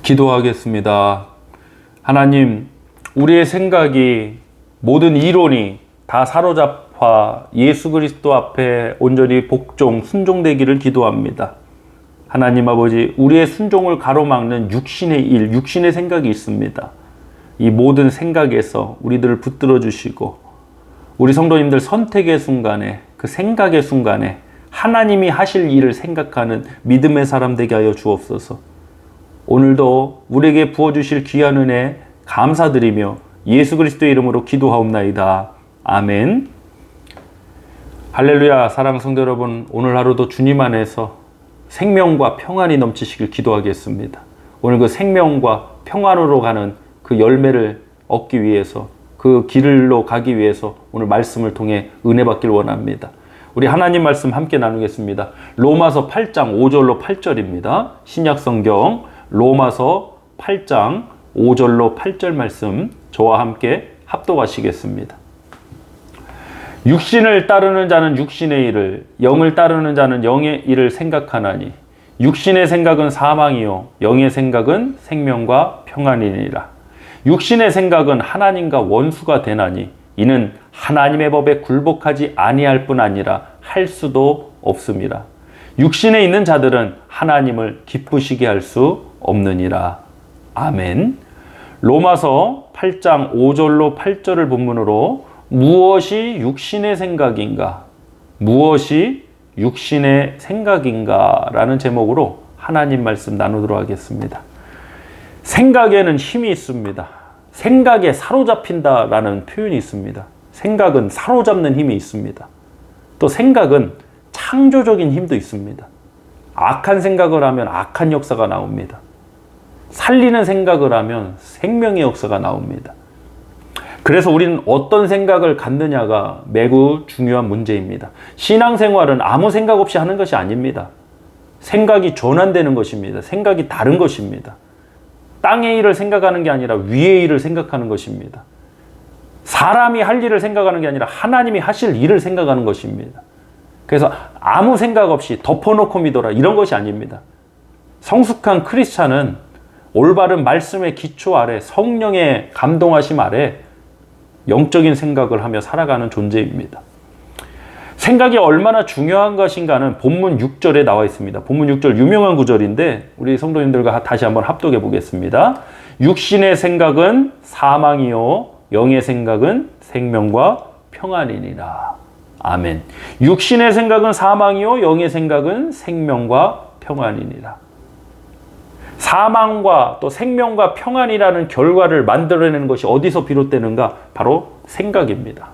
기도하겠습니다. 하나님, 우리의 생각이, 모든 이론이 다 사로잡아 예수 그리스도 앞에 온전히 복종, 순종되기를 기도합니다. 하나님 아버지, 우리의 순종을 가로막는 육신의 일, 육신의 생각이 있습니다. 이 모든 생각에서 우리들을 붙들어 주시고, 우리 성도님들 선택의 순간에, 그 생각의 순간에 하나님이 하실 일을 생각하는 믿음의 사람 되게 하여 주옵소서. 오늘도 우리에게 부어주실 귀한 은혜 감사드리며 예수 그리스도의 이름으로 기도하옵나이다. 아멘. 할렐루야. 사랑하는 성도 여러분, 오늘 하루도 주님 안에서 생명과 평안이 넘치시길 기도하겠습니다. 오늘 그 생명과 평안으로 가는 그 열매를 얻기 위해서, 그 길로 가기 위해서 오늘 말씀을 통해 은혜 받길 원합니다. 우리 하나님 말씀 함께 나누겠습니다. 로마서 8장 5절로 8절입니다. 신약성경 로마서 8장 5절로 8절 말씀 저와 함께 합독하시겠습니다. 육신을 따르는 자는 육신의 일을, 영을 따르는 자는 영의 일을 생각하나니 육신의 생각은 사망이요 영의 생각은 생명과 평안이니라. 육신의 생각은 하나님과 원수가 되나니 이는 하나님의 법에 굴복하지 아니할 뿐 아니라 할 수도 없음이라. 육신에 있는 자들은 하나님을 기쁘시게 할 수 없느니라. 아멘. 로마서 8장 5절로 8절을 본문으로 무엇이 육신의 생각인가? 무엇이 육신의 생각인가? 라는 제목으로 하나님 말씀 나누도록 하겠습니다. 생각에는 힘이 있습니다. 생각에 사로잡힌다라는 표현이 있습니다. 생각은 사로잡는 힘이 있습니다. 또 생각은 창조적인 힘도 있습니다. 악한 생각을 하면 악한 역사가 나옵니다. 살리는 생각을 하면 생명의 역사가 나옵니다. 그래서 우리는 어떤 생각을 갖느냐가 매우 중요한 문제입니다. 신앙생활은 아무 생각 없이 하는 것이 아닙니다. 생각이 전환되는 것입니다. 생각이 다른 것입니다. 땅의 일을 생각하는 게 아니라 위의 일을 생각하는 것입니다. 사람이 할 일을 생각하는 게 아니라 하나님이 하실 일을 생각하는 것입니다. 그래서 아무 생각 없이 덮어놓고 믿어라 이런 것이 아닙니다. 성숙한 크리스찬은 올바른 말씀의 기초 아래, 성령의 감동하심 아래 영적인 생각을 하며 살아가는 존재입니다. 생각이 얼마나 중요한 것인가는 본문 6절에 나와 있습니다. 본문 6절 유명한 구절인데 우리 성도님들과 다시 한번 합독해 보겠습니다. 육신의 생각은 사망이요 영의 생각은 생명과 평안이니라. 아멘. 육신의 생각은 사망이요 영의 생각은 생명과 평안이니라. 사망과 또 생명과 평안이라는 결과를 만들어내는 것이 어디서 비롯되는가? 바로 생각입니다.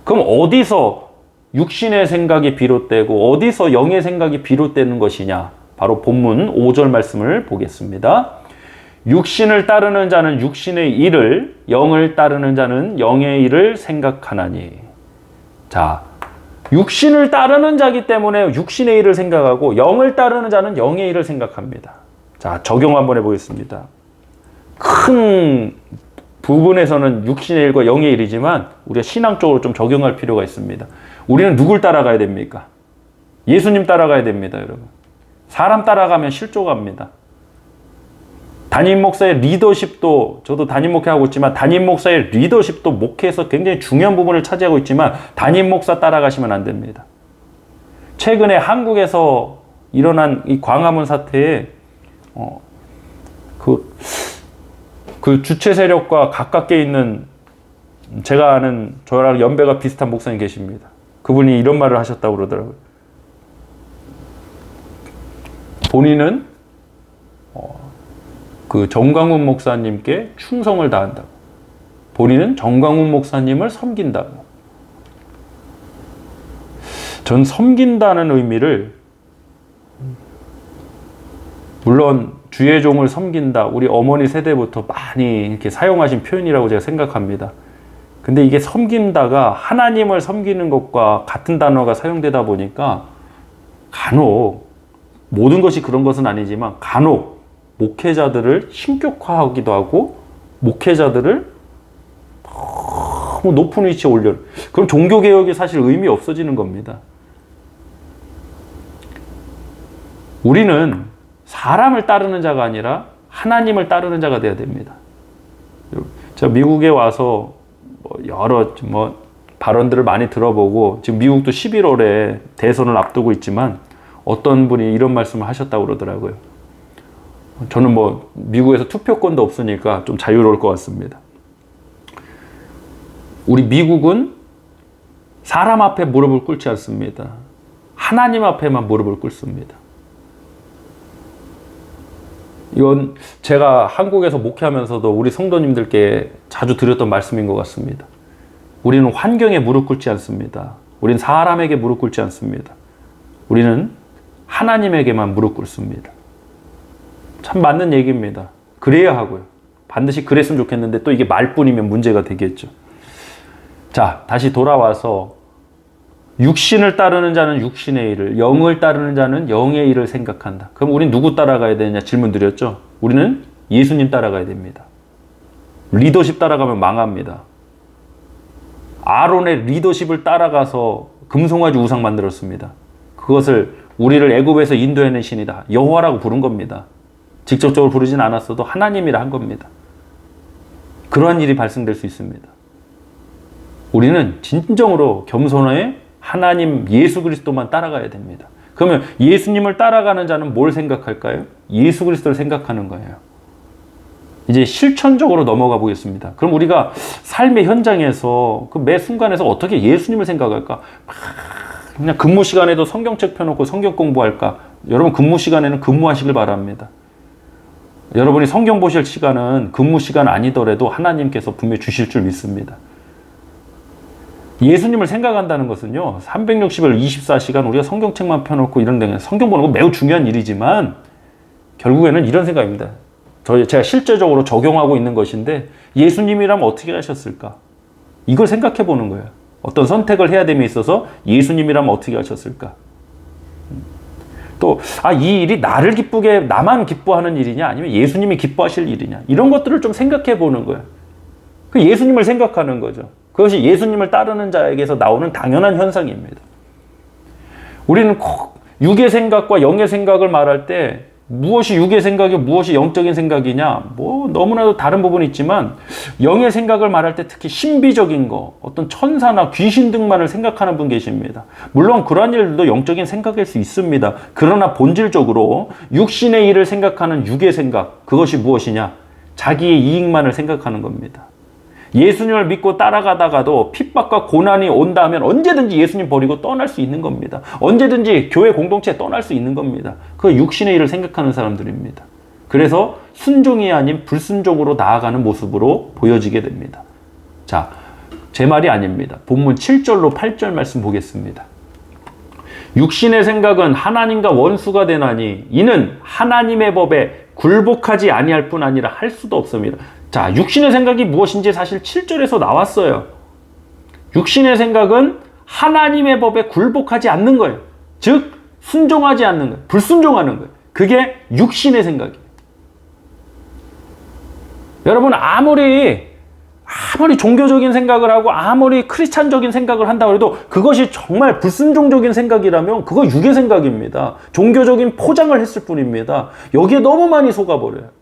그럼 어디서 육신의 생각이 비롯되고 어디서 영의 생각이 비롯되는 것이냐? 바로 본문 5절 말씀을 보겠습니다. 육신을 따르는 자는 육신의 일을, 영을 따르는 자는 영의 일을 생각하나니. 자, 육신을 따르는 자기 때문에 육신의 일을 생각하고 영을 따르는 자는 영의 일을 생각합니다. 자, 적용 한번 해보겠습니다. 큰 부분에서는 육신의 일과 영의 일이지만 우리가 신앙적으로 좀 적용할 필요가 있습니다. 우리는 누굴 따라가야 됩니까? 예수님 따라가야 됩니다, 여러분. 사람 따라가면 실족합니다. 담임 목사의 리더십도, 저도 담임 목회하고 있지만 담임 목사의 리더십도 목회에서 굉장히 중요한 부분을 차지하고 있지만 담임 목사 따라가시면 안 됩니다. 최근에 한국에서 일어난 이 광화문 사태에 그 주체 세력과 가깝게 있는 제가 아는 저랑 연배가 비슷한 목사님 계십니다. 그분이 이런 말을 하셨다고 그러더라고요. 본인은 그 정광훈 목사님께 충성을 다한다고. 본인은 정광훈 목사님을 섬긴다고. 전 섬긴다는 의미를, 물론 주의 종을 섬긴다, 우리 어머니 세대부터 많이 이렇게 사용하신 표현이라고 제가 생각합니다. 근데 이게 섬긴다가 하나님을 섬기는 것과 같은 단어가 사용되다 보니까 간혹, 모든 것이 그런 것은 아니지만 간혹 목회자들을 신격화하기도 하고 목회자들을 너무 높은 위치에 올려. 그럼 종교개혁이 사실 의미 없어지는 겁니다. 우리는 사람을 따르는 자가 아니라 하나님을 따르는 자가 되어야 됩니다. 제가 미국에 와서 여러 발언들을 많이 들어보고, 지금 미국도 11월에 대선을 앞두고 있지만 어떤 분이 이런 말씀을 하셨다고 그러더라고요. 저는 미국에서 투표권도 없으니까 좀 자유로울 것 같습니다. 우리 미국은 사람 앞에 무릎을 꿇지 않습니다. 하나님 앞에만 무릎을 꿇습니다. 이건 제가 한국에서 목회하면서도 우리 성도님들께 자주 드렸던 말씀인 것 같습니다. 우리는 환경에 무릎 꿇지 않습니다. 우리는 사람에게 무릎 꿇지 않습니다. 우리는 하나님에게만 무릎 꿇습니다. 참 맞는 얘기입니다. 그래야 하고요. 반드시 그랬으면 좋겠는데 또 이게 말뿐이면 문제가 되겠죠. 자, 다시 돌아와서 육신을 따르는 자는 육신의 일을, 영을 따르는 자는 영의 일을 생각한다. 그럼 우린 누구 따라가야 되느냐 질문 드렸죠. 우리는 예수님 따라가야 됩니다. 리더십 따라가면 망합니다. 아론의 리더십을 따라가서 금송아지 우상 만들었습니다. 그것을 우리를 애굽에서 인도해낸 신이다, 여호와라고 부른 겁니다. 직접적으로 부르진 않았어도 하나님이라 한 겁니다. 그러한 일이 발생될 수 있습니다. 우리는 진정으로 겸손하게 하나님 예수 그리스도만 따라가야 됩니다. 그러면 예수님을 따라가는 자는 뭘 생각할까요? 예수 그리스도를 생각하는 거예요. 이제 실천적으로 넘어가 보겠습니다. 그럼 우리가 삶의 현장에서 그 매 순간에서 어떻게 예수님을 생각할까? 그냥 근무 시간에도 성경책 펴놓고 성경 공부할까? 여러분 근무 시간에는 근무하시길 바랍니다. 여러분이 성경 보실 시간은 근무 시간 아니더라도 하나님께서 분명히 주실 줄 믿습니다. 예수님을 생각한다는 것은요, 360일 24시간 우리가 성경책만 펴놓고 이런 데는 성경 보는 건 매우 중요한 일이지만 결국에는 이런 생각입니다. 제가 실제적으로 적용하고 있는 것인데, 예수님이라면 어떻게 하셨을까? 이걸 생각해 보는 거예요. 어떤 선택을 해야 됨에 있어서 예수님이라면 어떻게 하셨을까? 또, 이 일이 나를 기쁘게, 나만 기뻐하는 일이냐, 아니면 예수님이 기뻐하실 일이냐, 이런 것들을 좀 생각해 보는 거예요. 그 예수님을 생각하는 거죠. 그것이 예수님을 따르는 자에게서 나오는 당연한 현상입니다. 우리는 꼭 육의 생각과 영의 생각을 말할 때 무엇이 육의 생각이고 무엇이 영적인 생각이냐, 너무나도 다른 부분이 있지만 영의 생각을 말할 때 특히 신비적인 거, 어떤 천사나 귀신 등만을 생각하는 분 계십니다. 물론 그러한 일들도 영적인 생각일 수 있습니다. 그러나 본질적으로 육신의 일을 생각하는 육의 생각, 그것이 무엇이냐? 자기의 이익만을 생각하는 겁니다. 예수님을 믿고 따라가다가도 핍박과 고난이 온다 하면 언제든지 예수님 버리고 떠날 수 있는 겁니다. 언제든지 교회 공동체에 떠날 수 있는 겁니다. 그 육신의 일을 생각하는 사람들입니다. 그래서 순종이 아닌 불순종으로 나아가는 모습으로 보여지게 됩니다. 자, 제 말이 아닙니다. 본문 7절로 8절 말씀 보겠습니다. 육신의 생각은 하나님과 원수가 되나니 이는 하나님의 법에 굴복하지 아니할 뿐 아니라 할 수도 없습니다. 자, 육신의 생각이 무엇인지 사실 7절에서 나왔어요. 육신의 생각은 하나님의 법에 굴복하지 않는 거예요. 즉, 순종하지 않는 거예요. 불순종하는 거예요. 그게 육신의 생각이에요. 여러분, 아무리 종교적인 생각을 하고 아무리 크리스찬적인 생각을 한다고 해도 그것이 정말 불순종적인 생각이라면 그거 육의 생각입니다. 종교적인 포장을 했을 뿐입니다. 여기에 너무 많이 속아버려요.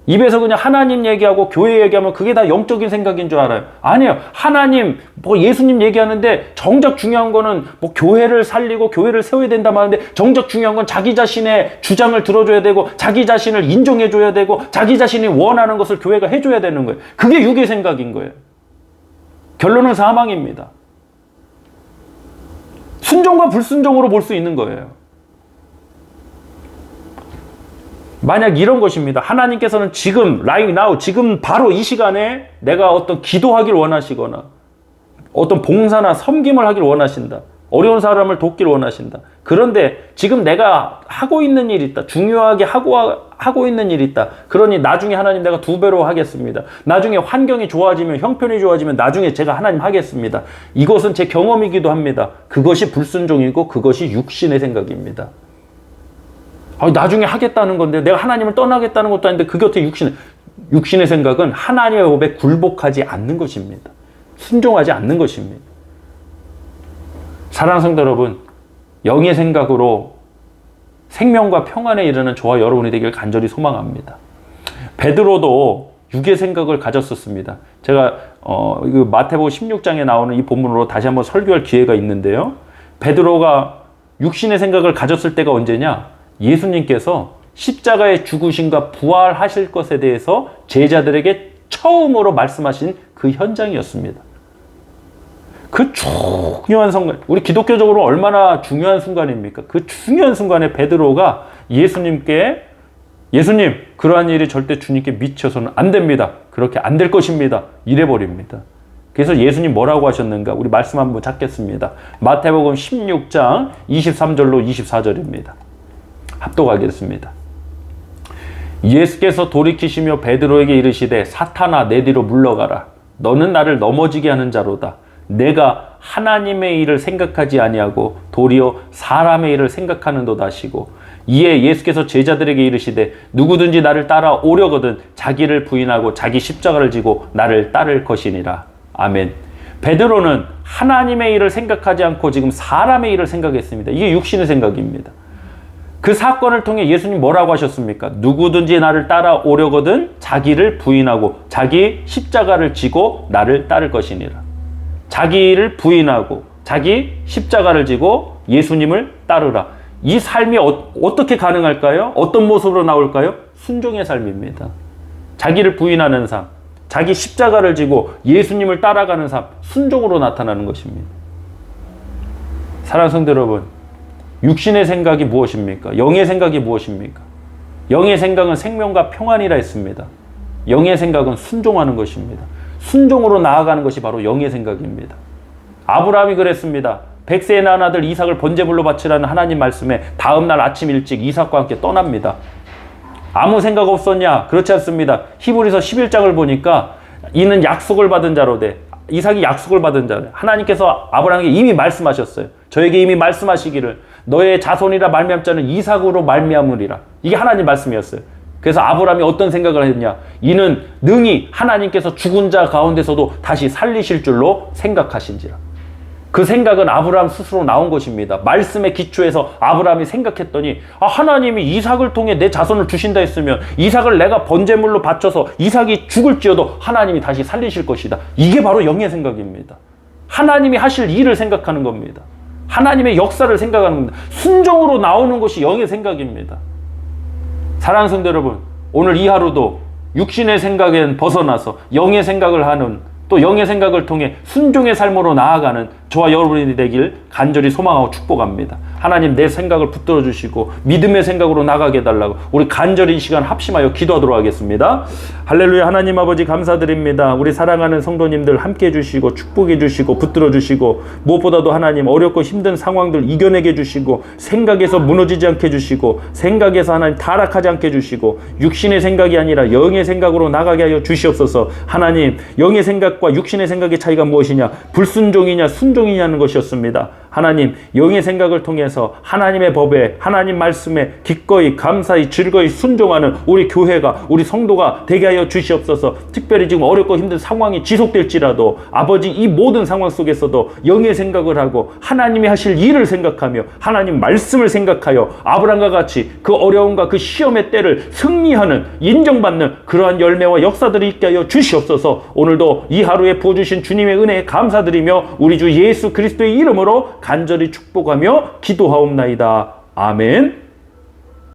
입에서 그냥 하나님 얘기하고 교회 얘기하면 그게 다 영적인 생각인 줄 알아요. 아니에요. 하나님, 예수님 얘기하는데 정작 중요한 거는 교회를 살리고 교회를 세워야 된다 하는데 정작 중요한 건 자기 자신의 주장을 들어줘야 되고 자기 자신을 인정해줘야 되고 자기 자신이 원하는 것을 교회가 해줘야 되는 거예요. 그게 육의 생각인 거예요. 결론은 사망입니다. 순종과 불순종으로 볼 수 있는 거예요. 만약 이런 것입니다. 하나님께서는 지금, right now, 지금 바로 이 시간에 내가 어떤 기도하길 원하시거나 어떤 봉사나 섬김을 하길 원하신다. 어려운 사람을 돕길 원하신다. 그런데 지금 내가 하고 있는 일이 있다. 중요하게 하고 있는 일이 있다. 그러니 나중에 하나님 내가 2배로 하겠습니다. 나중에 환경이 좋아지면, 형편이 좋아지면 나중에 제가 하나님 하겠습니다. 이것은 제 경험이기도 합니다. 그것이 불순종이고 그것이 육신의 생각입니다. 나중에 하겠다는 건데 내가 하나님을 떠나겠다는 것도 아닌데 그 곁에 육신의 생각은 하나님의 법에 굴복하지 않는 것입니다. 순종하지 않는 것입니다. 사랑하는 성도 여러분, 영의 생각으로 생명과 평안에 이르는 저와 여러분이 되길 간절히 소망합니다. 베드로도 육의 생각을 가졌었습니다. 제가 이거 마태복음 16장에 나오는 이 본문으로 다시 한번 설교할 기회가 있는데요. 베드로가 육신의 생각을 가졌을 때가 언제냐? 예수님께서 십자가의 죽으심과 부활하실 것에 대해서 제자들에게 처음으로 말씀하신 그 현장이었습니다. 그 중요한 순간, 우리 기독교적으로 얼마나 중요한 순간입니까? 그 중요한 순간에 베드로가 예수님께 예수님, 그러한 일이 절대 주님께 미쳐서는 안 됩니다. 그렇게 안 될 것입니다. 이래버립니다. 그래서 예수님 뭐라고 하셨는가? 우리 말씀 한번 찾겠습니다. 마태복음 16장 23절로 24절입니다. 합독하겠습니다. 예수께서 돌이키시며 베드로에게 이르시되 사탄아 내 뒤로 물러가라. 너는 나를 넘어지게 하는 자로다. 내가 하나님의 일을 생각하지 아니하고 도리어 사람의 일을 생각하는도다 하시고 이에 예수께서 제자들에게 이르시되 누구든지 나를 따라오려거든 자기를 부인하고 자기 십자가를 지고 나를 따를 것이니라. 아멘. 베드로는 하나님의 일을 생각하지 않고 지금 사람의 일을 생각했습니다. 이게 육신의 생각입니다. 그 사건을 통해 예수님 뭐라고 하셨습니까? 누구든지 나를 따라오려거든 자기를 부인하고 자기 십자가를 지고 나를 따를 것이니라. 자기를 부인하고 자기 십자가를 지고 예수님을 따르라. 이 삶이 어떻게 가능할까요? 어떤 모습으로 나올까요? 순종의 삶입니다. 자기를 부인하는 삶, 자기 십자가를 지고 예수님을 따라가는 삶, 순종으로 나타나는 것입니다. 사랑하는 성도 여러분, 육신의 생각이 무엇입니까? 영의 생각이 무엇입니까? 영의 생각은 생명과 평안이라 했습니다. 영의 생각은 순종하는 것입니다. 순종으로 나아가는 것이 바로 영의 생각입니다. 아브라함이 그랬습니다. 100세에 낳은 아들 이삭을 번제물로 바치라는 하나님 말씀에 다음날 아침 일찍 이삭과 함께 떠납니다. 아무 생각 없었냐? 그렇지 않습니다. 히브리서 11장을 보니까 이는 약속을 받은 자로 돼. 이삭이 약속을 받은 자로. 하나님께서 아브라함에게 이미 말씀하셨어요. 저에게 이미 말씀하시기를 너의 자손이라 말미암 자는 이삭으로 말미암으리라. 이게 하나님 말씀이었어요. 그래서 아브라함이 어떤 생각을 했냐? 이는 능히 하나님께서 죽은 자 가운데서도 다시 살리실 줄로 생각하신지라. 그 생각은 아브라함 스스로 나온 것입니다. 말씀의 기초에서 아브라함이 생각했더니 하나님이 이삭을 통해 내 자손을 주신다 했으면 이삭을 내가 번제물로 바쳐서 이삭이 죽을지어도 하나님이 다시 살리실 것이다. 이게 바로 영의 생각입니다. 하나님이 하실 일을 생각하는 겁니다. 하나님의 역사를 생각하는 겁니다. 순종으로 나오는 것이 영의 생각입니다. 사랑하는 성도 여러분, 오늘 이 하루도 육신의 생각엔 벗어나서 영의 생각을 하는 또 영의 생각을 통해 순종의 삶으로 나아가는 저와 여러분이 되길 간절히 소망하고 축복합니다. 하나님 내 생각을 붙들어 주시고 믿음의 생각으로 나가게 해달라고 우리 간절히 이 시간 합심하여 기도하도록 하겠습니다. 할렐루야. 하나님 아버지 감사드립니다. 우리 사랑하는 성도님들 함께 해주시고 축복해 주시고 붙들어 주시고 무엇보다도 하나님 어렵고 힘든 상황들 이겨내게 해주시고 생각에서 무너지지 않게 해주시고 생각에서 하나님 타락하지 않게 해주시고 육신의 생각이 아니라 영의 생각으로 나가게 하여 주시옵소서. 하나님 영의 생각과 육신의 생각의 차이가 무엇이냐? 불순종이냐 순종이냐는 것이었습니다. 하나님 영의 생각을 통해서 하나님의 법에 하나님 말씀에 기꺼이 감사히 즐거이 순종하는 우리 교회가 우리 성도가 되게 하여 주시옵소서. 특별히 지금 어렵고 힘든 상황이 지속될지라도 아버지 이 모든 상황 속에서도 영의 생각을 하고 하나님이 하실 일을 생각하며 하나님 말씀을 생각하여 아브라함과 같이 그 어려움과 그 시험의 때를 승리하는 인정받는 그러한 열매와 역사들이 있게 하여 주시옵소서. 오늘도 이 하루에 부어주신 주님의 은혜에 감사드리며 우리 주 예수 그리스도의 이름으로 간절히 축복하며 기도하옵나이다. 아멘.